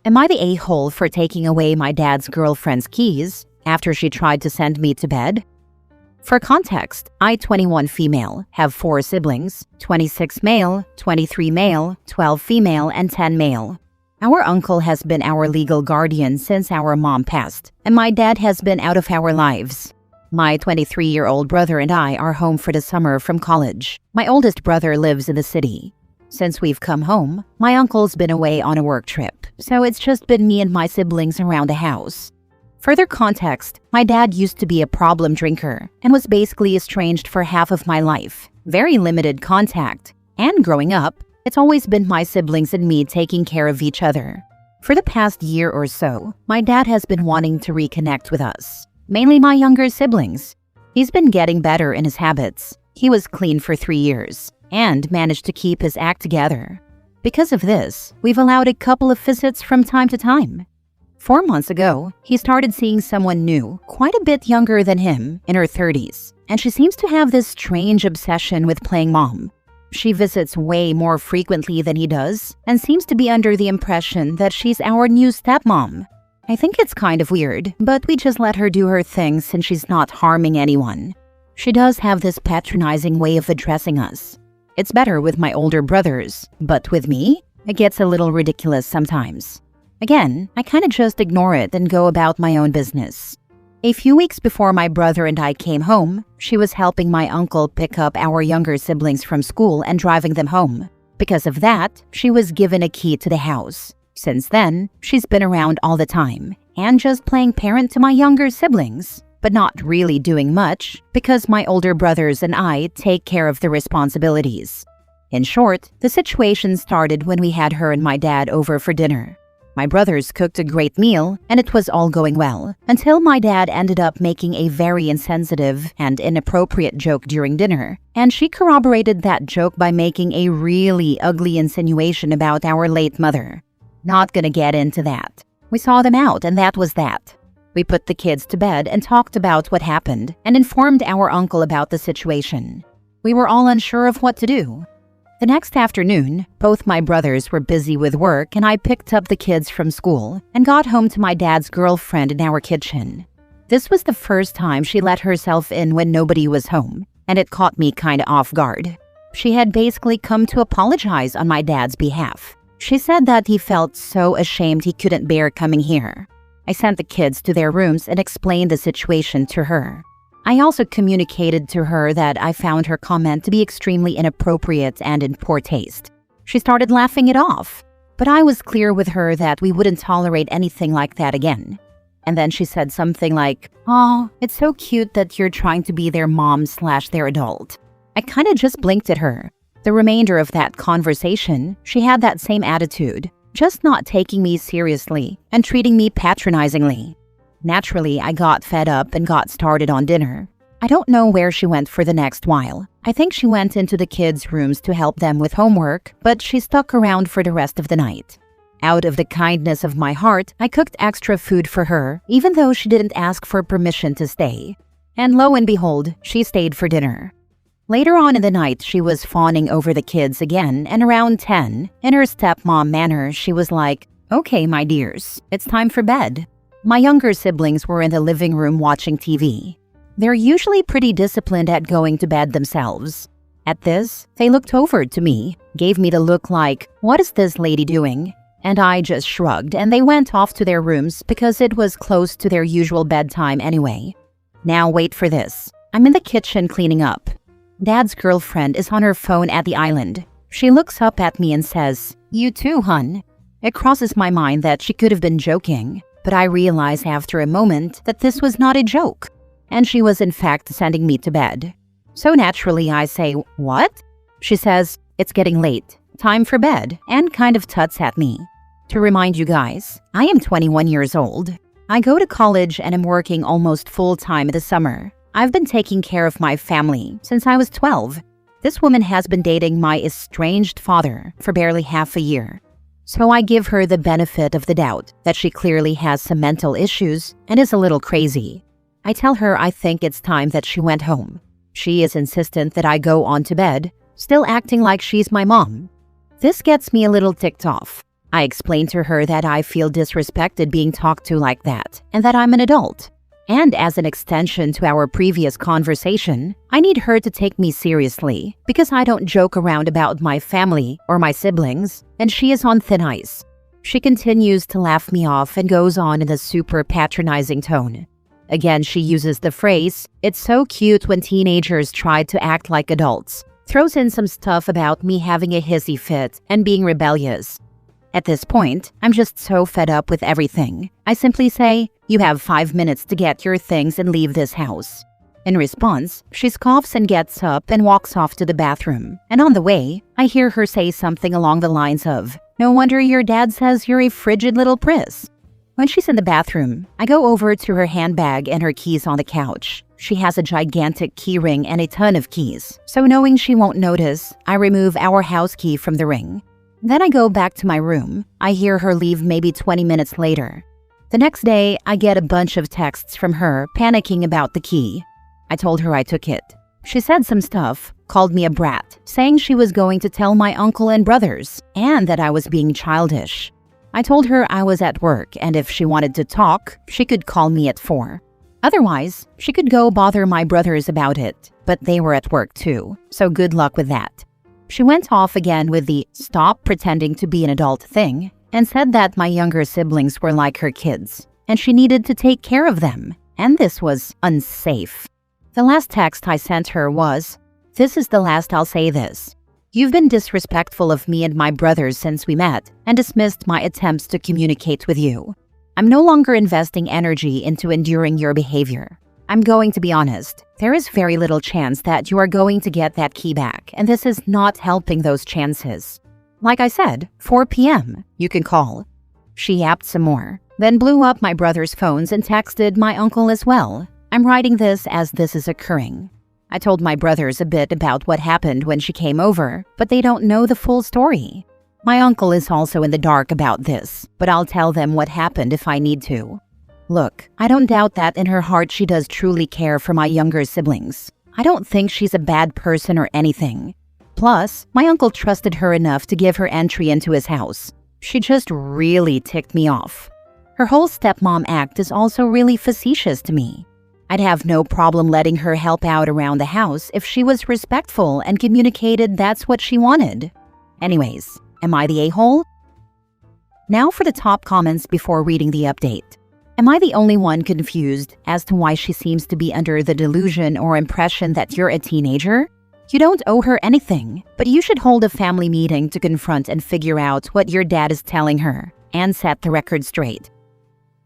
Am I the a-hole for taking away my dad's girlfriend's keys after she tried to send me to bed? For context, I, 21 female, have 4 siblings, 26 male, 23 male, 12 female, and 10 male. Our uncle has been our legal guardian since our mom passed, and my dad has been out of our lives. My 23-year-old brother and I are home for the summer from college. My oldest brother lives in the city. Since we've come home, my uncle's been away on a work trip, so it's just been me and my siblings around the house. Further context, my dad used to be a problem drinker and was basically estranged for half of my life. Very limited contact. And growing up, it's always been my siblings and me taking care of each other. For the past year or so, my dad has been wanting to reconnect with us, mainly my younger siblings. He's been getting better in his habits. He was clean for 3 years and managed to keep his act together. Because of this, we've allowed a couple of visits from time to time. 4 months ago, he started seeing someone new, quite a bit younger than him, in her 30s, and she seems to have this strange obsession with playing mom. She visits way more frequently than he does, and seems to be under the impression that she's our new stepmom. I think it's kind of weird, but we just let her do her thing since she's not harming anyone. She does have this patronizing way of addressing us. It's better with my older brothers, but with me, it gets a little ridiculous sometimes. Again, I kinda just ignore it and go about my own business. A few weeks before my brother and I came home, she was helping my uncle pick up our younger siblings from school and driving them home. Because of that, she was given a key to the house. Since then, she's been around all the time, and just playing parent to my younger siblings, but not really doing much because my older brothers and I take care of the responsibilities. In short, the situation started when we had her and my dad over for dinner. My brothers cooked a great meal, and it was all going well, until my dad ended up making a very insensitive and inappropriate joke during dinner, and she corroborated that joke by making a really ugly insinuation about our late mother. Not gonna get into that. We saw them out, and that was that. We put the kids to bed and talked about what happened, and informed our uncle about the situation. We were all unsure of what to do. The next afternoon, both my brothers were busy with work and I picked up the kids from school and got home to my dad's girlfriend in our kitchen. This was the first time she let herself in when nobody was home, and it caught me kinda off guard. She had basically come to apologize on my dad's behalf. She said that he felt so ashamed he couldn't bear coming here. I sent the kids to their rooms and explained the situation to her. I also communicated to her that I found her comment to be extremely inappropriate and in poor taste. She started laughing it off, but I was clear with her that we wouldn't tolerate anything like that again. And then she said something like, "Oh, it's so cute that you're trying to be their mom/their adult." I kinda just blinked at her. The remainder of that conversation, she had that same attitude, just not taking me seriously and treating me patronizingly. Naturally, I got fed up and got started on dinner. I don't know where she went for the next while. I think she went into the kids' rooms to help them with homework, but she stuck around for the rest of the night. Out of the kindness of my heart, I cooked extra food for her, even though she didn't ask for permission to stay. And lo and behold, she stayed for dinner. Later on in the night, she was fawning over the kids again, and around 10, in her stepmom manner, she was like, "Okay, my dears, it's time for bed." My younger siblings were in the living room watching TV. They're usually pretty disciplined at going to bed themselves. At this, they looked over to me, gave me the look like, "What is this lady doing?" And I just shrugged and they went off to their rooms because it was close to their usual bedtime anyway. Now wait for this. I'm in the kitchen cleaning up. Dad's girlfriend is on her phone at the island. She looks up at me and says, "You too, hun." It crosses my mind that she could have been joking. But I realized after a moment that this was not a joke, and she was in fact sending me to bed. So naturally I say, "What?" She says, "It's getting late. Time for bed," and kind of tuts at me. To remind you guys, I am 21 years old. I go to college and am working almost full-time in the summer. I've been taking care of my family since I was 12. This woman has been dating my estranged father for barely half a year. So I give her the benefit of the doubt that she clearly has some mental issues and is a little crazy. I tell her I think it's time that she went home. She is insistent that I go on to bed, still acting like she's my mom. This gets me a little ticked off. I explained to her that I feel disrespected being talked to like that, and that I'm an adult. And as an extension to our previous conversation, I need her to take me seriously because I don't joke around about my family or my siblings, and she is on thin ice. She continues to laugh me off and goes on in a super patronizing tone. Again, she uses the phrase, "It's so cute when teenagers try to act like adults." Throws in some stuff about me having a hissy fit and being rebellious. At this point, I'm just so fed up with everything. I simply say, "You have 5 minutes to get your things and leave this house." In response, she scoffs and gets up and walks off to the bathroom. And on the way, I hear her say something along the lines of, "No wonder your dad says you're a frigid little priss." When she's in the bathroom, I go over to her handbag and her keys on the couch. She has a gigantic key ring and a ton of keys, so knowing she won't notice, I remove our house key from the ring. Then I go back to my room. I hear her leave maybe 20 minutes later. The next day, I get a bunch of texts from her panicking about the key. I told her I took it. She said some stuff, called me a brat, saying she was going to tell my uncle and brothers, and that I was being childish. I told her I was at work, and if she wanted to talk, she could call me at 4. Otherwise, she could go bother my brothers about it, but they were at work too, so good luck with that. She went off again with the "stop pretending to be an adult" thing, and said that my younger siblings were like her kids, and she needed to take care of them, and this was unsafe. The last text I sent her was, "This is the last I'll say this. You've been disrespectful of me and my brothers since we met, and dismissed my attempts to communicate with you. I'm no longer investing energy into enduring your behavior. I'm going to be honest, there is very little chance that you are going to get that key back, and this is not helping those chances. Like I said, 4 p.m., you can call." She yapped some more, then blew up my brother's phones and texted my uncle as well. I'm writing this as this is occurring. I told my brothers a bit about what happened when she came over, but they don't know the full story. My uncle is also in the dark about this, but I'll tell them what happened if I need to. Look, I don't doubt that in her heart she does truly care for my younger siblings. I don't think she's a bad person or anything. Plus, my uncle trusted her enough to give her entry into his house. She just really ticked me off. Her whole stepmom act is also really facetious to me. I'd have no problem letting her help out around the house if she was respectful and communicated that's what she wanted. Anyways, am I the a-hole? Now for the top comments before reading the update. Am I the only one confused as to why she seems to be under the delusion or impression that you're a teenager? You don't owe her anything, but you should hold a family meeting to confront and figure out what your dad is telling her, and set the record straight.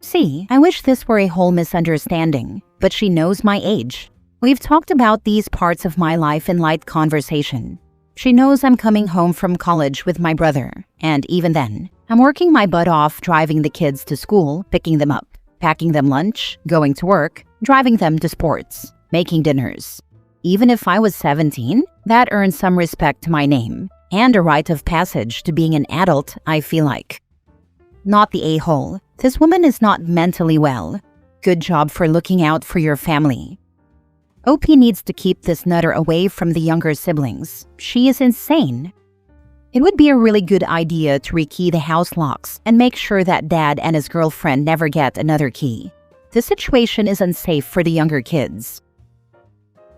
See, I wish this were a whole misunderstanding, but she knows my age. We've talked about these parts of my life in light conversation. She knows I'm coming home from college with my brother, and even then, I'm working my butt off driving the kids to school, picking them up, packing them lunch, going to work, driving them to sports, making dinners. Even if I was 17, that earns some respect to my name, and a rite of passage to being an adult, I feel like. Not the a-hole. This woman is not mentally well. Good job for looking out for your family. OP needs to keep this nutter away from the younger siblings. She is insane. It would be a really good idea to rekey the house locks and make sure that Dad and his girlfriend never get another key. The situation is unsafe for the younger kids.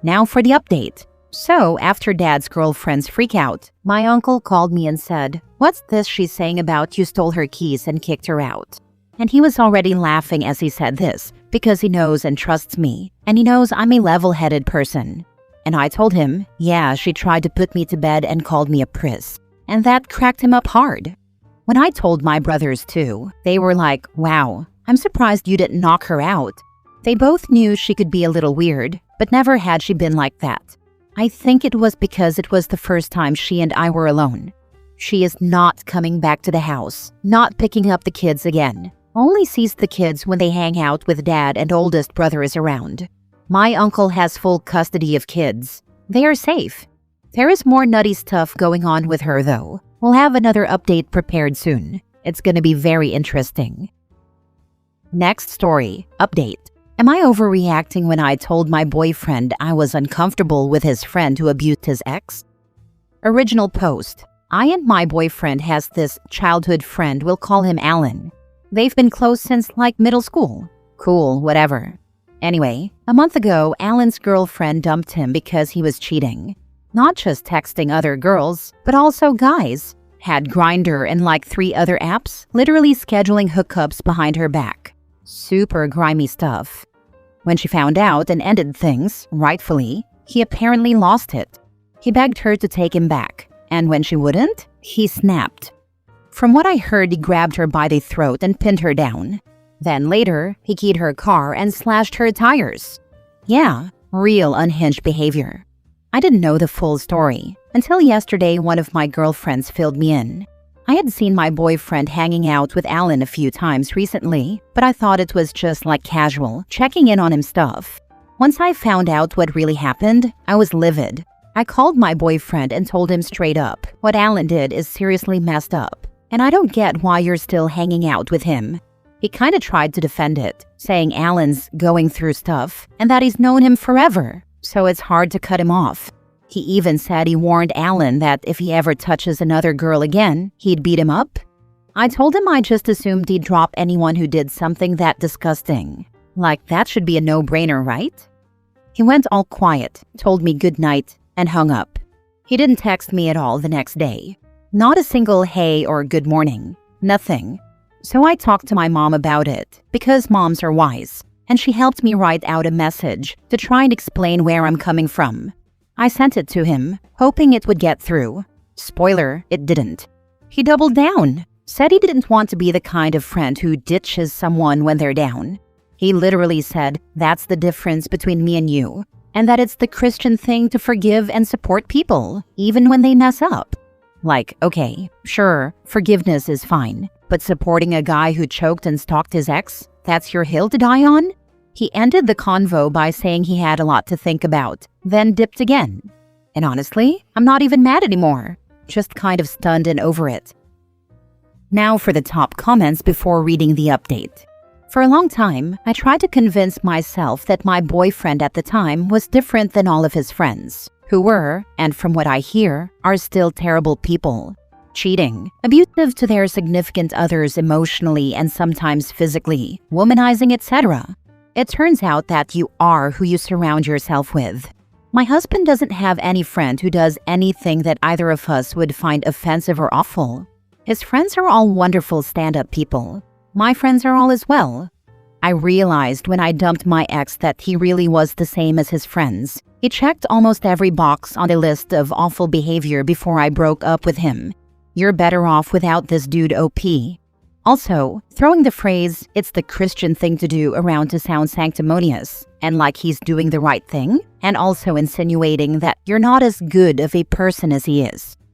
Now for the update. So, after Dad's girlfriend's freakout, my uncle called me and said, "What's this she's saying about you stole her keys and kicked her out?" And he was already laughing as he said this, because he knows and trusts me, and he knows I'm a level-headed person. And I told him, yeah, she tried to put me to bed and called me a priss. And that cracked him up hard. When I told my brothers too, they were like, "Wow, I'm surprised you didn't knock her out." They both knew she could be a little weird, but never had she been like that. I think it was because it was the first time she and I were alone. She is not coming back to the house, not picking up the kids again. Only sees the kids when they hang out with Dad and oldest brother is around. My uncle has full custody of kids. They are safe. There is more nutty stuff going on with her though. We'll have another update prepared soon. It's gonna be very interesting. Next story, update. Am I overreacting when I told my boyfriend I was uncomfortable with his friend who abused his ex? Original post. I and my boyfriend has this childhood friend, we'll call him Alan. They've been close since like middle school. Cool, whatever. Anyway, a month ago, Alan's girlfriend dumped him because he was cheating. Not just texting other girls, but also guys. Had Grindr and like 3 other apps, literally scheduling hookups behind her back. Super grimy stuff. When she found out and ended things, rightfully, he apparently lost it. He begged her to take him back, and when she wouldn't, he snapped. From what I heard, he grabbed her by the throat and pinned her down. Then later, he keyed her car and slashed her tires. Yeah, real unhinged behavior. I didn't know the full story until yesterday one of my girlfriends filled me in. I had seen my boyfriend hanging out with Alan a few times recently, but I thought it was just like casual, checking in on him stuff. Once I found out what really happened, I was livid. I called my boyfriend and told him straight up, what Alan did is seriously messed up, and I don't get why you're still hanging out with him. He kinda tried to defend it, saying Alan's going through stuff and that he's known him forever, so it's hard to cut him off. He even said he warned Alan that if he ever touches another girl again, he'd beat him up. I told him I just assumed he'd drop anyone who did something that disgusting. Like, that should be a no-brainer, right? He went all quiet, told me good night, and hung up. He didn't text me at all the next day. Not a single hey or good morning. Nothing. So I talked to my mom about it, because moms are wise, and she helped me write out a message to try and explain where I'm coming from. I sent it to him, hoping it would get through. Spoiler, it didn't. He doubled down, said he didn't want to be the kind of friend who ditches someone when they're down. He literally said, that's the difference between me and you, and that it's the Christian thing to forgive and support people, even when they mess up. Like, okay, sure, forgiveness is fine, but supporting a guy who choked and stalked his ex, that's your hill to die on? He ended the convo by saying he had a lot to think about, then dipped again. And honestly, I'm not even mad anymore, just kind of stunned and over it. Now for the top comments before reading the update. For a long time, I tried to convince myself that my boyfriend at the time was different than all of his friends, who were, and from what I hear, are still terrible people. Cheating, abusive to their significant others emotionally and sometimes physically, womanizing, etc. It turns out that you are who you surround yourself with. My husband doesn't have any friend who does anything that either of us would find offensive or awful. His friends are all wonderful stand-up people. My friends are all as well. I realized when I dumped my ex that he really was the same as his friends. He checked almost every box on the list of awful behavior before I broke up with him. You're better off without this dude OP. Also, throwing the phrase, it's the Christian thing to do around to sound sanctimonious, and like he's doing the right thing, and also insinuating that you're not as good of a person as he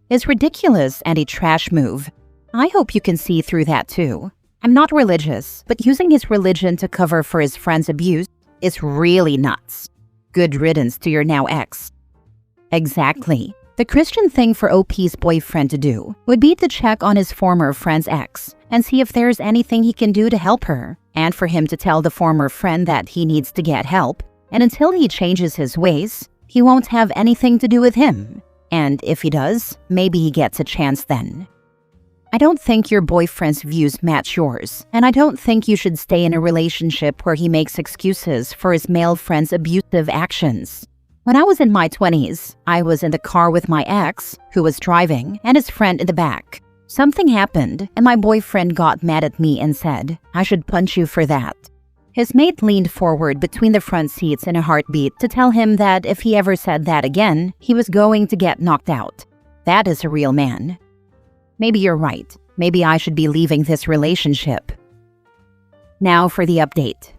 is ridiculous and a trash move. I hope you can see through that too. I'm not religious, but using his religion to cover for his friend's abuse is really nuts. Good riddance to your now ex. Exactly. The Christian thing for OP's boyfriend to do would be to check on his former friend's ex and see if there's anything he can do to help her, and for him to tell the former friend that he needs to get help, and until he changes his ways, he won't have anything to do with him. And if he does, maybe he gets a chance then. I don't think your boyfriend's views match yours, and I don't think you should stay in a relationship where he makes excuses for his male friend's abusive actions. When I was in my 20s, I was in the car with my ex, who was driving, and his friend in the back. Something happened, and my boyfriend got mad at me and said, I should punch you for that. His mate leaned forward between the front seats in a heartbeat to tell him that if he ever said that again, he was going to get knocked out. That is a real man. Maybe you're right. Maybe I should be leaving this relationship. Now for the update.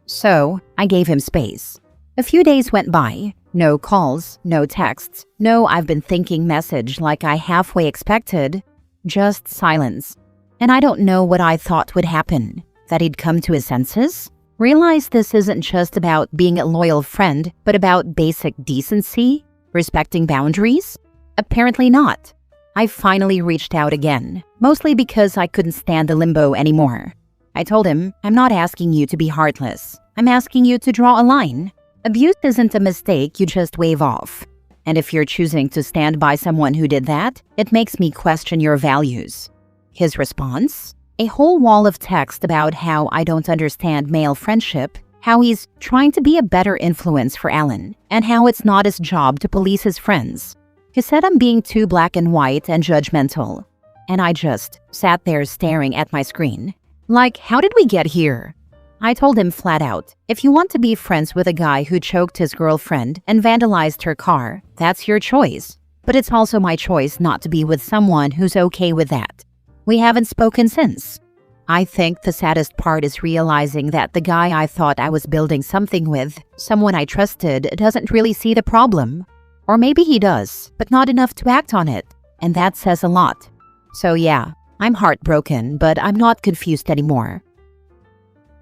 So, I gave him space. A few days went by. No calls, no texts, no I've been thinking message like I halfway expected. Just silence. And I don't know what I thought would happen. That he'd come to his senses? Realize this isn't just about being a loyal friend, but about basic decency? Respecting boundaries? Apparently not. I finally reached out again, mostly because I couldn't stand the limbo anymore. I told him, I'm not asking you to be heartless. I'm asking you to draw a line. Abuse isn't a mistake you just wave off. And if you're choosing to stand by someone who did that, it makes me question your values." His response? A whole wall of text about how I don't understand male friendship, how he's trying to be a better influence for Alan, and how it's not his job to police his friends. He said I'm being too black and white and judgmental. And I just sat there staring at my screen. Like, how did we get here? I told him flat out, if you want to be friends with a guy who choked his girlfriend and vandalized her car, that's your choice. But it's also my choice not to be with someone who's okay with that. We haven't spoken since. I think the saddest part is realizing that the guy I thought I was building something with, someone I trusted, doesn't really see the problem. Or maybe he does, but not enough to act on it. And that says a lot. So yeah, I'm heartbroken, but I'm not confused anymore.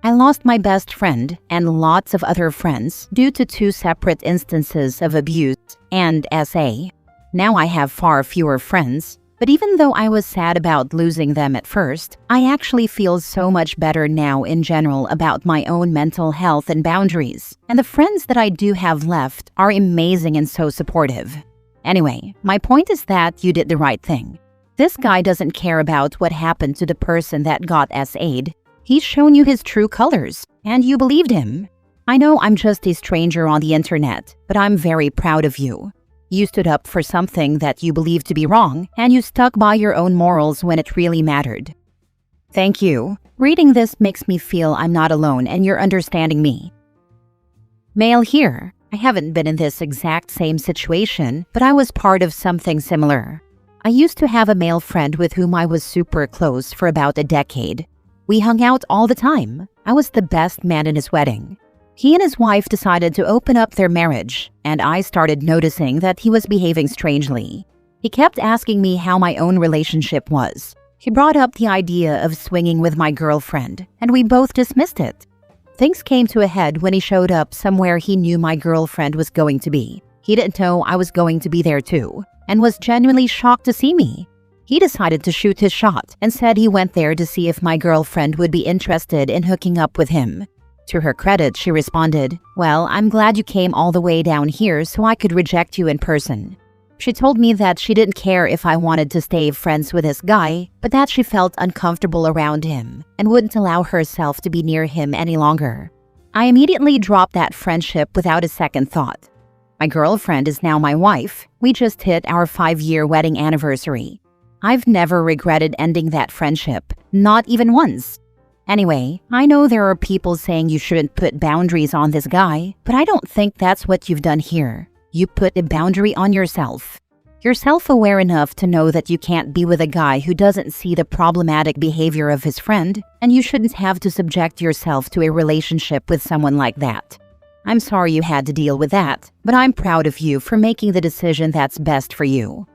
I lost my best friend and lots of other friends due to 2 separate instances of abuse and SA. Now I have far fewer friends, but even though I was sad about losing them at first, I actually feel so much better now in general about my own mental health and boundaries, and the friends that I do have left are amazing and so supportive. Anyway, my point is that you did the right thing. This guy doesn't care about what happened to the person that got SA'd. He's shown you his true colors, and you believed him. I know I'm just a stranger on the internet, but I'm very proud of you. You stood up for something that you believed to be wrong, and you stuck by your own morals when it really mattered. Thank you. Reading this makes me feel I'm not alone and you're understanding me. Male here. I haven't been in this exact same situation, but I was part of something similar. I used to have a male friend with whom I was super close for about a decade. We hung out all the time. I was the best man in his wedding. He and his wife decided to open up their marriage, and I started noticing that he was behaving strangely. He kept asking me how my own relationship was. He brought up the idea of swinging with my girlfriend, and we both dismissed it. Things came to a head when he showed up somewhere he knew my girlfriend was going to be. He didn't know I was going to be there too, and was genuinely shocked to see me. He decided to shoot his shot and said he went there to see if my girlfriend would be interested in hooking up with him. To her credit, she responded, "Well, I'm glad you came all the way down here so I could reject you in person." She told me that she didn't care if I wanted to stay friends with this guy, but that she felt uncomfortable around him and wouldn't allow herself to be near him any longer. I immediately dropped that friendship without a second thought. My girlfriend is now my wife. We just hit our 5-year wedding anniversary. I've never regretted ending that friendship, not even once. Anyway, I know there are people saying you shouldn't put boundaries on this guy, but I don't think that's what you've done here. You put a boundary on yourself. You're self-aware enough to know that you can't be with a guy who doesn't see the problematic behavior of his friend, and you shouldn't have to subject yourself to a relationship with someone like that. I'm sorry you had to deal with that, but I'm proud of you for making the decision that's best for you.